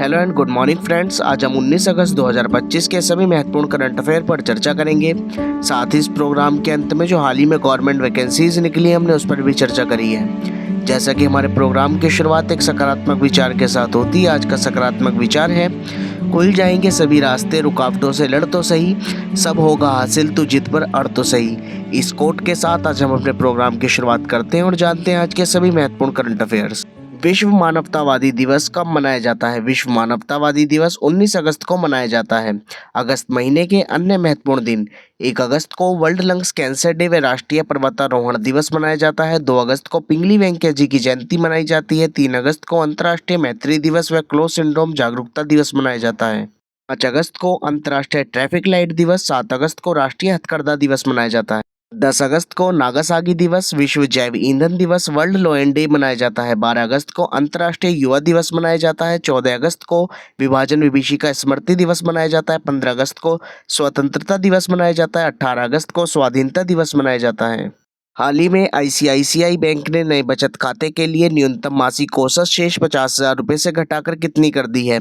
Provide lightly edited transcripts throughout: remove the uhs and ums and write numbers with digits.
Hello and good morning friends. आज हम 19 अगस्त 2025 के सभी महत्वपूर्ण करंट अफेयर पर चर्चा करेंगे। साथ ही इस प्रोग्राम के अंत में जो हाल ही में गवर्नमेंट वैकेंसीज निकली हमने उस पर भी चर्चा करी है। जैसा कि हमारे प्रोग्राम की शुरुआत एक सकारात्मक विचार के साथ होती है, आज का सकारात्मक विचार है, खुल जाएंगे सभी रास्ते, रुकावटों से लड़ तो सही, सब होगा हासिल, तू जिद पर अड़ तो सही। इस कोट के साथ आज हम अपने प्रोग्राम की शुरुआत करते हैं और जानते हैं आज के सभी महत्वपूर्ण करंट अफेयर्स। विश्व मानवतावादी दिवस कब मनाया जाता है? विश्व मानवतावादी दिवस 19 अगस्त को मनाया जाता है। अगस्त महीने के अन्य महत्वपूर्ण दिन: 1 अगस्त को वर्ल्ड लंग्स कैंसर डे व राष्ट्रीय पर्वतारोहण दिवस मनाया जाता है। 2 अगस्त को पिंगली वेंकैया जी की जयंती मनाई जाती है। 3 अगस्त को अंतर्राष्ट्रीय मैत्री दिवस व क्लो सिंड्रोम जागरूकता दिवस मनाया जाता है। 5 अगस्त को अंतर्राष्ट्रीय ट्रैफिक लाइट दिवस। 7 अगस्त को राष्ट्रीय हथकरघा दिवस मनाया जाता है। 10 अगस्त को नागासाकी दिवस, विश्व जैव ईंधन दिवस, वर्ल्ड लॉयन डे मनाया जाता है। 12 अगस्त को अंतर्राष्ट्रीय युवा दिवस मनाया जाता है। 14 अगस्त को विभाजन विभीषिका स्मृति दिवस मनाया जाता है। 15 अगस्त को स्वतंत्रता दिवस मनाया जाता है। 18 अगस्त को स्वाधीनता दिवस मनाया जाता है। हाल ही में आईसीआईसीआई बैंक ने नए बचत खाते के लिए न्यूनतम मासिक औसत शेष 50,000 रुपये से घटाकर कितनी कर दी है?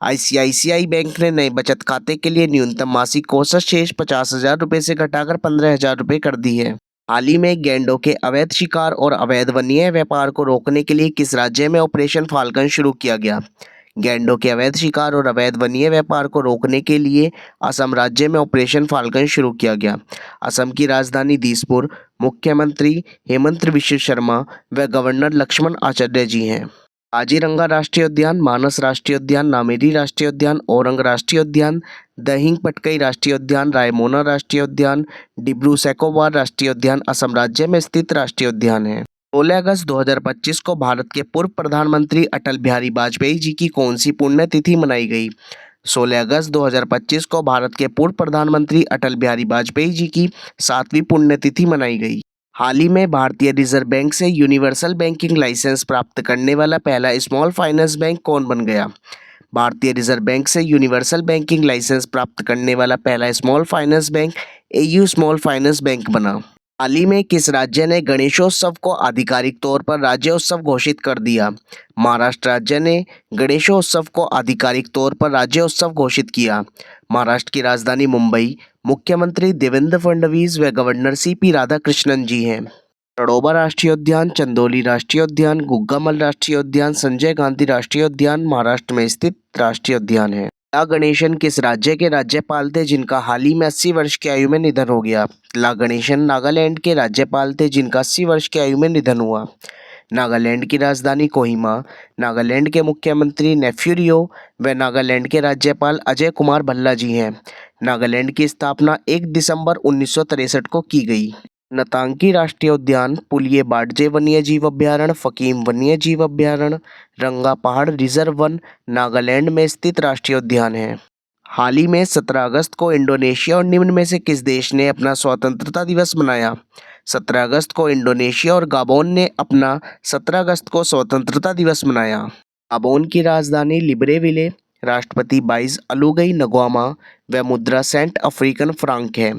आईसीआईसीआई बैंक ने नए बचत खाते के लिए न्यूनतम मासिक औसत शेष 50,000 रुपये से घटाकर 15,000 रुपये कर दी है। हाल ही में गैंडों के अवैध शिकार और अवैध वन्य व्यापार को रोकने के लिए किस राज्य में ऑपरेशन फाल्कन शुरू किया गया? गैंडों के अवैध शिकार और अवैध वन्य व्यापार को रोकने के लिए असम राज्य में ऑपरेशन फाल्कन शुरू किया गया। असम की राजधानी दिसपुर। मुख्यमंत्री हेमंत बिश्व शर्मा व गवर्नर लक्ष्मण आचार्य जी हैं। काजीरंगा राष्ट्रीय उद्यान, मानस राष्ट्रीय उद्यान, नामेरी राष्ट्रीय उद्यान, औरंग राष्ट्रीय उद्यान, दहिंग पटकई राष्ट्रीय उद्यान, रायमोना राष्ट्रीय उद्यान, डिब्रू सैखोवा राष्ट्रीय उद्यान असम राज्य में स्थित राष्ट्रीय उद्यान है। 16 अगस्त 2025 को भारत के पूर्व प्रधानमंत्री अटल बिहारी वाजपेयी जी की कौन सी पुण्यतिथि मनाई गई? 16 अगस्त 2025 को भारत के पूर्व प्रधानमंत्री अटल बिहारी वाजपेयी जी की 7वीं पुण्यतिथि मनाई गई। हाल ही में भारतीय रिजर्व बैंक से यूनिवर्सल बैंकिंग लाइसेंस प्राप्त करने वाला पहला स्मॉल फाइनेंस बैंक कौन बन गया? भारतीय रिजर्व बैंक से यूनिवर्सल बैंकिंग लाइसेंस प्राप्त करने वाला पहला small finance bank AU small finance bank बना। हाल ही में किस राज्य ने गणेशोत्सव को आधिकारिक तौर पर राज्योत्सव घोषित कर दिया? महाराष्ट्र राज्य ने गणेशोत्सव को आधिकारिक तौर पर राज्योत्सव घोषित किया। महाराष्ट्र की राजधानी मुंबई। मुख्यमंत्री देवेंद्र फडणवीस व गवर्नर सीपी राधाकृष्णन जी हैं। तड़ोबा राष्ट्रीय उद्यान, चंदौली राष्ट्रीय उद्यान, गुग्गामल राष्ट्रीय उद्यान, संजय गांधी राष्ट्रीय उद्यान महाराष्ट्र में स्थित राष्ट्रीय उद्यान है। ला गणेशन किस राज्य के राज्यपाल थे जिनका हाल ही में 80 वर्ष की आयु में निधन हो गया? ला गणेशन नागालैंड के राज्यपाल थे जिनका 80 वर्ष की आयु में निधन हुआ। नागालैंड की राजधानी कोहिमा। नागालैंड के मुख्यमंत्री नेफ्यू व नागालैंड के राज्यपाल अजय कुमार भल्ला जी हैं। नागालैंड की स्थापना 1 दिसंबर 1963 को की गई। नतांगी राष्ट्रीय उद्यान, पुलिये बाडजे वन्य जीव अभ्यारण्य, फकीम वन्य जीव अभ्यारण्य, रंगा पहाड़ रिजर्व वन नागालैंड में स्थित राष्ट्रीय उद्यान है। हाल ही में 17 अगस्त को इंडोनेशिया और निम्न में से किस देश ने अपना स्वतंत्रता दिवस मनाया? 17 अगस्त को इंडोनेशिया और गाबोन ने अपना 17 अगस्त को स्वतंत्रता दिवस मनाया। गाबोन की राजधानी लिब्रेविले, राष्ट्रपति 22 अलुगई नगुआमा व मुद्रा सेंट अफ्रीकन फ्रांक है।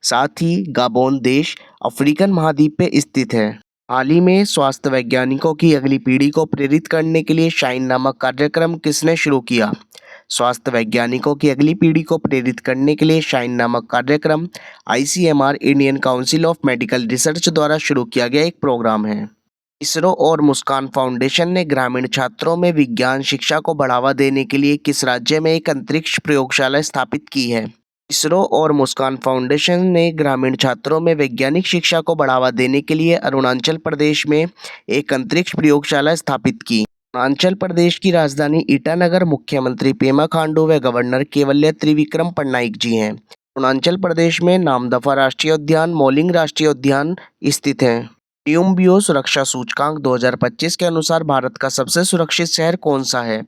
साथ ही गाबोन देश अफ्रीकन महाद्वीप पे स्थित है। हाल ही में स्वास्थ्य वैज्ञानिकों की अगली पीढ़ी को प्रेरित करने के लिए शाइन नामक कार्यक्रम किसने शुरू किया? स्वास्थ्य वैज्ञानिकों की अगली पीढ़ी को प्रेरित करने के लिए शाइन नामक कार्यक्रम ICMR Indian council of medical research द्वारा शुरू किया गया एक प्रोग्राम है। इसरो और मुस्कान फाउंडेशन ने ग्रामीण छात्रों में विज्ञान शिक्षा को बढ़ावा देने के लिए किस राज्य में एक अंतरिक्ष प्रयोगशाला स्थापित की है? इसरो और मुस्कान फाउंडेशन ने ग्रामीण छात्रों में वैज्ञानिक शिक्षा को बढ़ावा देने के लिए अरुणाचल प्रदेश में एक अंतरिक्ष प्रयोगशाला स्थापित की। अरुणाचल प्रदेश की राजधानी ईटानगर। मुख्यमंत्री पेमा खांडू व गवर्नर केवल्य त्रिविक्रम पटनायक जी हैं। अरुणाचल प्रदेश में नामदफा राष्ट्रीय उद्यान, मोलिंग राष्ट्रीय उद्यान स्थित है। न्यूम्बियो सुरक्षा सूचकांक 2025 के अनुसार भारत का सबसे सुरक्षित शहर कौन सा है?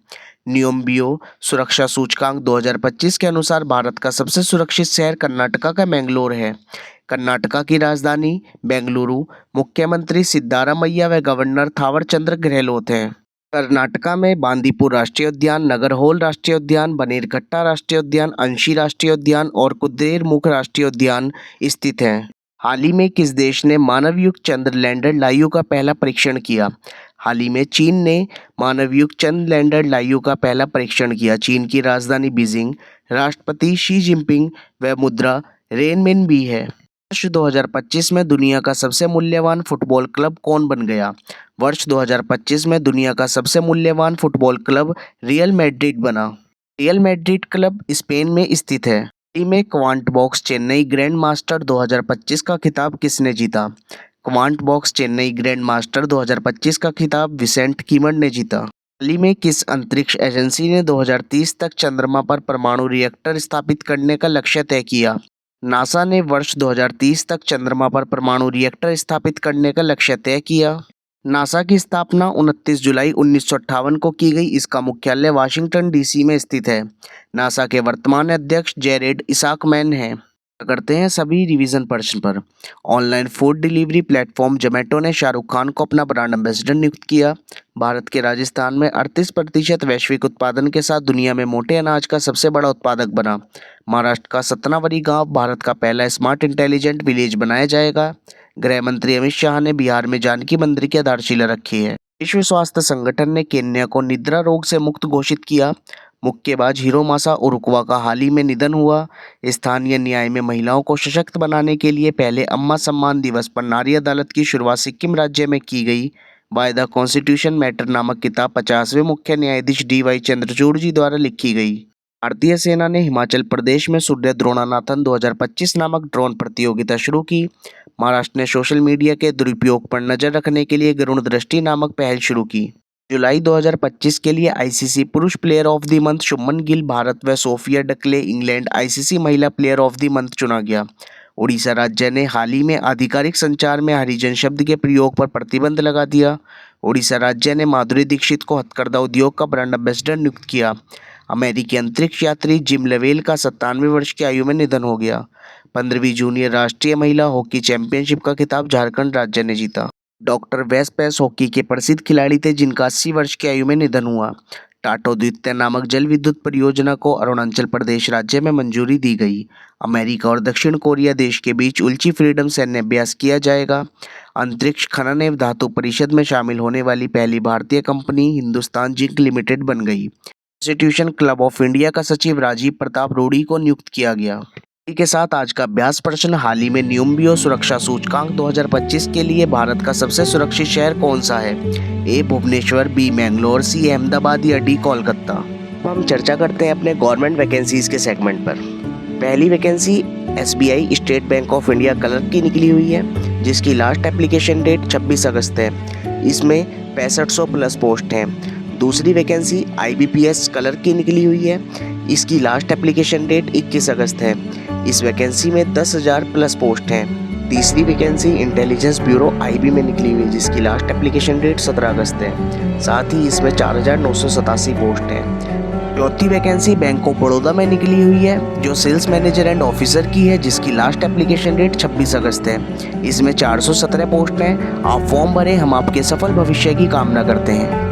न्यूम्बियो सुरक्षा सूचकांक 2025 के अनुसार भारत का सबसे सुरक्षित शहर कर्नाटका का मैंगलोर है। कर्नाटका की राजधानी बेंगलुरु। मुख्यमंत्री सिद्धारमैया व गवर्नर थावरचंद्र गहलोत हैं। कर्नाटका में बांदीपुर राष्ट्रीय उद्यान, नगरहोल राष्ट्रीय उद्यान, बनेरघट्टा राष्ट्रीय उद्यान, अंशी राष्ट्रीय उद्यान और कुद्रेमुख राष्ट्रीय उद्यान स्थित हैं। हाल ही में किस देश ने मानवयुक्त चंद्र लैंडर लायु का पहला परीक्षण किया? हाल ही में चीन ने मानवयुक्त चंद्र लैंडर लाइयू का पहला परीक्षण किया। चीन की राजधानी बीजिंग राष्ट्रपति शी जिनपिंग व मुद्रा रेनमिन भी है। वर्ष 2025 में दुनिया का सबसे मूल्यवान फुटबॉल क्लब कौन बन गया? वर्ष 2025 में दुनिया का सबसे मूल्यवान फुटबॉल क्लब रियल मैड्रिड बना। रियल मैड्रिड क्लब स्पेन में स्थित है। हाल ही में quant box Chennai grand master 2025 का खिताब किसने जीता? Quant box Chennai grand master 2025 का खिताब विसेंट कीमर ने जीता। हाल ही में किस अंतरिक्ष एजेंसी ने 2030 तक चंद्रमा पर परमाणु रिएक्टर स्थापित करने का लक्ष्य तय किया? नासा ने वर्ष 2030 तक चंद्रमा पर परमाणु रिएक्टर स्थापित करने का लक्ष्य तय किया। नासा की स्थापना 29 जुलाई 1958 को की गई। इसका मुख्यालय वाशिंगटन डीसी में स्थित है। नासा के वर्तमान अध्यक्ष जेरेड इसाकमैन हैं। करते हैं सभी रिवीजन प्रश्न पर। Online food delivery platform Zomato ने शाहरुख खान को अपना ब्रांड एम्बेसडर नियुक्त किया। भारत के राजस्थान में 38% वैश्विक उत्पादन के साथ दुनिया में मोटे अनाज का सबसे बड़ा उत्पादक बना। महाराष्ट्र का सतनावरी गांव भारत का पहला स्मार्ट इंटेलिजेंट विलेज बनाया जाएगा। गृह मंत्री अमित शाह ने बिहार में जानकी मंदिर की आधारशिला रखी है। विश्व स्वास्थ्य संगठन ने केन्या को निद्रा रोग से मुक्त घोषित किया। मुक्केबाज हिरोमासा उरुक्वा का हाल ही में निधन हुआ। स्थानीय न्याय में महिलाओं को सशक्त बनाने के लिए पहले अम्मा सम्मान दिवस पर नारी अदालत की शुरुआत सिक्किम राज्य में की गई। बाय द कॉन्स्टिट्यूशन मैटर नामक किताब 50वें मुख्य न्यायाधीश DY चंद्रचूड़ जी द्वारा लिखी गई। भारतीय सेना ने हिमाचल प्रदेश में सूर्य द्रोणानाथन 2025 नामक ड्रोन प्रतियोगिता शुरू की। महाराष्ट्र ने सोशल मीडिया के दुरुपयोग पर नजर रखने के लिए गरुण दृष्टि नामक पहल शुरू की। जुलाई 2025 के लिए ICC पुरुष player of the month Shubman Gill Bharat व सोफिया डकले इंग्लैंड ICC महिला प्लेयर ऑफ द मंथ चुना गया। उड़ीसा राज्य ने हाल ही में आधिकारिक संचार में हरिजन शब्द के प्रयोग पर प्रतिबंध लगा दिया। उड़ीसा राज्य ने माधुरी दीक्षित को हथकरघा उद्योग का ब्रांड एम्बेसडर नियुक्त किया। अमेरिकी अंतरिक्ष यात्री जिम लेवेल का 97 वर्ष की आयु में निधन हो गया। 15वीं जूनियर राष्ट्रीय महिला हॉकी चैंपियनशिप का खिताब झारखंड राज्य ने जीता। डॉक्टर वेस्पेस हॉकी के प्रसिद्ध खिलाड़ी थे जिनका 80 वर्ष की आयु में निधन हुआ। टाटो द्वितीय नामक जल विद्युत परियोजना को अरुणाचल प्रदेश राज्य में मंजूरी दी गई। अमेरिका और दक्षिण कोरिया देश के बीच उल्ची फ्रीडम सैन्य अभ्यास किया जाएगा। अंतरिक्ष खनन एवं धातु परिषद में शामिल होने वाली पहली भारतीय कंपनी हिंदुस्तान जिंक लिमिटेड बन गई। कॉन्स्टिट्यूशन क्लब ऑफ इंडिया का सचिव राजीव प्रताप रूडी को नियुक्त किया गया। इसी के साथ आज का अभ्यास प्रश्न। हाल ही में न्यूम्बियो सुरक्षा सूचकांक 2025 के लिए भारत का सबसे सुरक्षित शहर कौन सा है? A Bhubaneswar, B Mangalore, C Ahmedabad या D कोलकाता। अब हम चर्चा करते हैं अपने गवर्नमेंट वैकेंसीज के सेगमेंट पर। पहली vacancy SBI state bank of India clerk की निकली हुई है जिसकी लास्ट एप्लीकेशन डेट 26 अगस्त है। इसमें 6500 प्लस पोस्ट हैं। दूसरी वैकेंसी IBPS क्लर्क की निकली हुई है। इसकी लास्ट एप्लीकेशन डेट 21 अगस्त है। इस वैकेंसी में 10,000 प्लस पोस्ट हैं। तीसरी वैकेंसी इंटेलिजेंस ब्यूरो IB में निकली हुई है जिसकी लास्ट एप्लीकेशन डेट 17 अगस्त है। साथ ही इसमें 4,987 पोस्ट हैं। चौथी वैकेंसी बैंक ऑफ बड़ौदा में निकली हुई है जो सेल्स मैनेजर एंड ऑफिसर की है जिसकी लास्ट एप्लीकेशन डेट 26 अगस्त है। इसमें 417 पोस्ट हैं। आप फॉर्म भरें, हम आपके सफल भविष्य की कामना करते हैं।